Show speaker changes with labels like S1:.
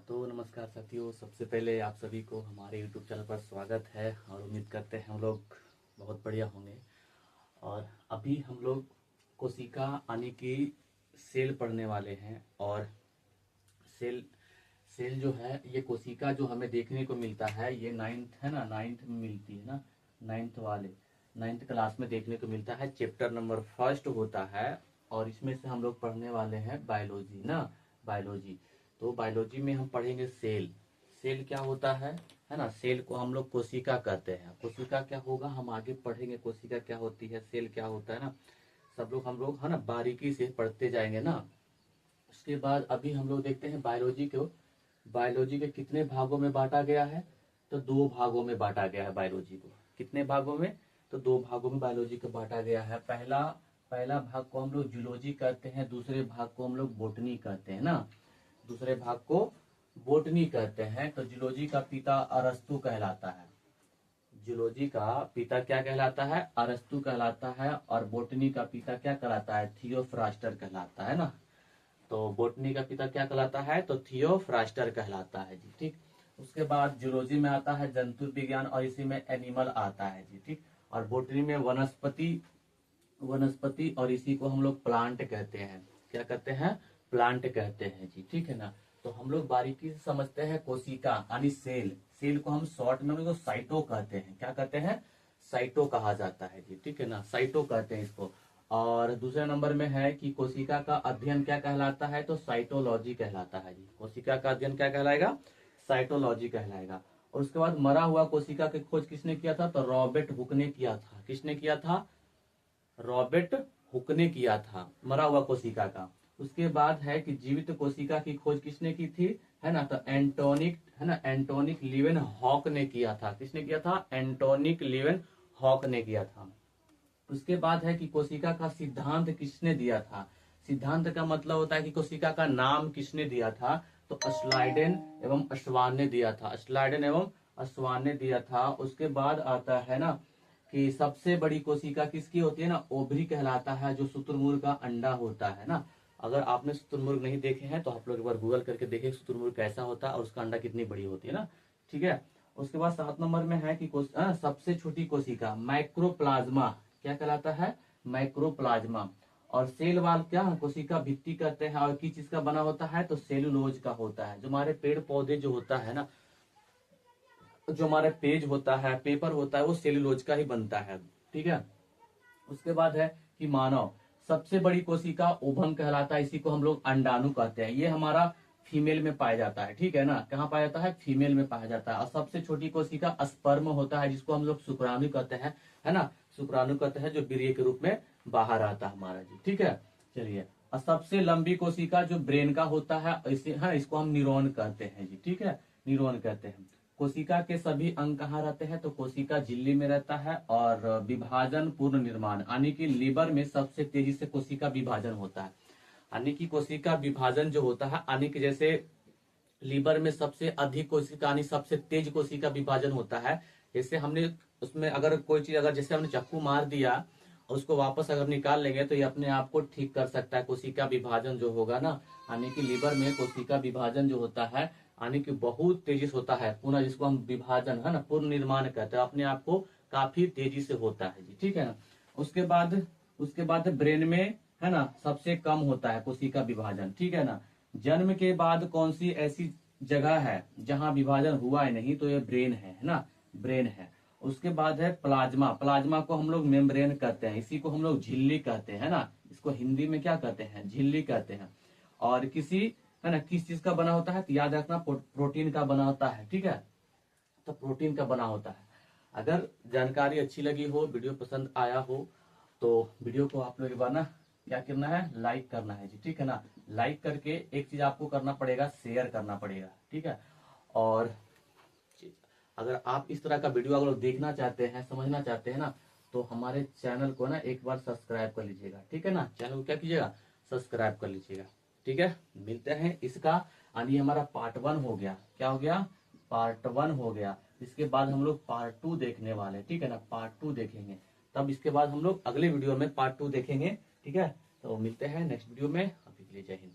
S1: तो नमस्कार साथियों, सबसे पहले आप सभी को हमारे यूट्यूब चैनल पर स्वागत है और उम्मीद करते हैं हम लोग बहुत बढ़िया होंगे। और अभी हम लोग कोशिका आने की सेल पढ़ने वाले हैं। और सेल सेल जो है, ये कोशिका जो हमें देखने को मिलता है, ये नाइन्थ है ना, नाइन्थ में मिलती है ना, नाइन्थ क्लास में देखने को मिलता है। चैप्टर नंबर फर्स्ट होता है और इसमें से हम लोग पढ़ने वाले हैं बायोलॉजी ना, बायोलॉजी। तो बायोलॉजी में हम पढ़ेंगे सेल। सेल क्या होता है ना। सेल को हम लोग कोशिका कहते हैं। कोशिका क्या होगा हम आगे पढ़ेंगे, कोशिका क्या होती है, सेल क्या होता है ना, सब लोग हम लोग है ना बारीकी से पढ़ते जाएंगे ना। उसके बाद अभी हम लोग देखते हैं बायोलॉजी को। बायोलॉजी के कितने भागों में बांटा गया है, तो दो भागों में बांटा गया है बायोलॉजी को। कितने भागों में, तो दो भागों में बायोलॉजी को बांटा गया है। पहला भाग को हम लोग जूलॉजी कहते हैं, दूसरे भाग को हम लोग बोटनी कहते हैं ना। दूसरे भाग को बोटनी कहते हैं। तो जूलॉजी का पिता अरस्तु कहलाता है। जूलॉजी का पिता क्या कहलाता है, अरस्तु कहलाता है। और बोटनी का पिता क्या कहलाता है, थियोफ्रास्टर कहलाता है ना। तो बोटनी का पिता क्या कहलाता है, तो थियोफ्रास्टर कहलाता है जी, ठीक। उसके बाद जूलॉजी में आता है जंतु विज्ञान और इसी में एनिमल आता है जी, ठीक। और बोटनी में वनस्पति और इसी को हम लोग प्लांट कहते हैं। क्या कहते हैं, प्लांट कहते हैं जी, ठीक है ना। तो हम लोग बारीकी से समझते हैं कोशिका यानी सेल। सेल को हम शॉर्ट में हम साइटो कहते हैं। क्या कहते हैं, साइटो कहा जाता है जी, ठीक है ना, साइटो कहते हैं इसको। और दूसरे नंबर में है कि कोशिका का अध्ययन क्या कहलाता है, तो साइटोलॉजी कहलाता है जी। कोशिका का अध्ययन क्या कहलाएगा, साइटोलॉजी कहलाएगा। और उसके बाद मरा हुआ कोशिका की खोज किसने किया था, तो रॉबर्ट हुक ने किया था। किसने किया था, रॉबर्ट हुक ने किया था, मरा हुआ कोशिका का। उसके बाद है कि जीवित कोशिका की खोज किसने की थी, है ना, तो एंटोनिक लीवेन हॉक ने किया था। किसने किया था, एंटोनिक लीवेन हॉक ने किया था। उसके बाद है कि कोशिका का सिद्धांत किसने दिया था। सिद्धांत का मतलब होता है कि कोशिका का नाम किसने दिया था, तो स्लाइडेन एवं अस्वान ने दिया था। स्लाइडेन एवं अस्वान ने दिया था। उसके बाद आता है ना कि सबसे बड़ी कोशिका किसकी होती है ना, ओवरी कहलाता है, जो शुतुरमुर्ग का अंडा होता है ना। अगर आपने शुतुरमुर्ग नहीं देखे हैं तो आप लोग एक बार गूगल करके देखें शुतुरमुर्ग कैसा होता है और उसका अंडा कितनी बड़ी होती है ना, ठीक है। उसके बाद 7 नंबर में है कि सबसे छोटी कोशिका माइक्रोप्लाज्मा क्या कहलाता है, माइक्रोप्लाज्मा। और सेल वाल क्या कोशिका भित्ति कहते हैं। और किस चीज का बना होता है, तो सेलुलोज का होता है। जो हमारे पेड़ पौधे जो होता है ना, जो हमारे पेज होता है, पेपर होता है, वो सेलुलोज का ही बनता है, ठीक है। उसके बाद है कि मानव सबसे बड़ी कोशिका ओवम कहलाता है। इसी को हम लोग अंडाणु कहते हैं। ये हमारा फीमेल में पाया जाता है, ठीक है ना। कहाँ पाया जाता है, फीमेल में पाया जाता है। और सबसे छोटी कोशिका स्पर्म होता है, जिसको हम लोग शुक्राणु कहते हैं, है ना, शुक्राणु कहते हैं, जो वीर्य के रूप में बाहर आता है हमारा जी, ठीक है। चलिए, और सबसे लंबी कोशिका जो ब्रेन का होता है, इसे इसको हम न्यूरॉन कहते हैं जी, ठीक है, न्यूरॉन कहते हैं। कोशिका के सभी अंग कहाँ रहते हैं, तो कोशिका झिल्ली में रहता है। और विभाजन पूर्ण निर्माण यानी कि लीवर में सबसे तेजी से कोशिका विभाजन होता है। यानी कि कोशिका विभाजन जो होता है, यानी कि जैसे लीवर में सबसे अधिक कोशिका यानी सबसे तेज कोशिका विभाजन होता है। जैसे हमने उसमें अगर कोई चीज, अगर जैसे हमने चाकू मार दिया और उसको वापस अगर निकाल लेंगे तो ये अपने आप को ठीक कर सकता है। कोशिका विभाजन जो होगा ना, यानी कि लीवर में कोशिका विभाजन जो होता है, यानी कि बहुत तेजी से होता है पुनः, जिसको हम विभाजन है ना पूर्ण निर्माण कहते हैं, अपने आप को काफी तेजी से होता है जी, ठीक है ना। उसके बाद ब्रेन में है ना सबसे कम होता है कोशिका विभाजन, ठीक है ना। जन्म के बाद कौन सी ऐसी जगह है जहां विभाजन हुआ है नहीं, तो ये ब्रेन है ना, ब्रेन है। उसके बाद है प्लाज्मा। प्लाज्मा को हम लोग मेम्ब्रेन कहते हैं। इसी को हम लोग झिल्ली कहते हैं ना। इसको हिंदी में क्या कहते हैं, झिल्ली कहते हैं। और किस चीज का बना होता है, तो याद रखना प्रोटीन का बना होता है, ठीक है। तो प्रोटीन का बना होता है। अगर जानकारी अच्छी लगी हो, वीडियो पसंद आया हो, तो वीडियो को आप लोग एक बार ना क्या करना है, लाइक करना है जी, ठीक है ना। लाइक करके एक चीज आपको करना पड़ेगा, शेयर करना पड़ेगा, ठीक है। और अगर आप इस तरह का वीडियो अगर देखना चाहते हैं, समझना चाहते हैं ना, तो हमारे चैनल को ना एक बार सब्सक्राइब कर लीजिएगा, ठीक है ना। चैनल को क्या कीजिएगा, सब्सक्राइब कर लीजिएगा, ठीक है। मिलते हैं इसका, यानी हमारा पार्ट 1 हो गया। क्या हो गया, पार्ट 1 हो गया। इसके बाद हम लोग पार्ट 2 देखने वाले, ठीक है ना, पार्ट 2 देखेंगे। तब इसके बाद हम लोग अगले वीडियो में पार्ट 2 देखेंगे, ठीक है। तो मिलते हैं नेक्स्ट वीडियो में। अभी के लिए जय हिंद।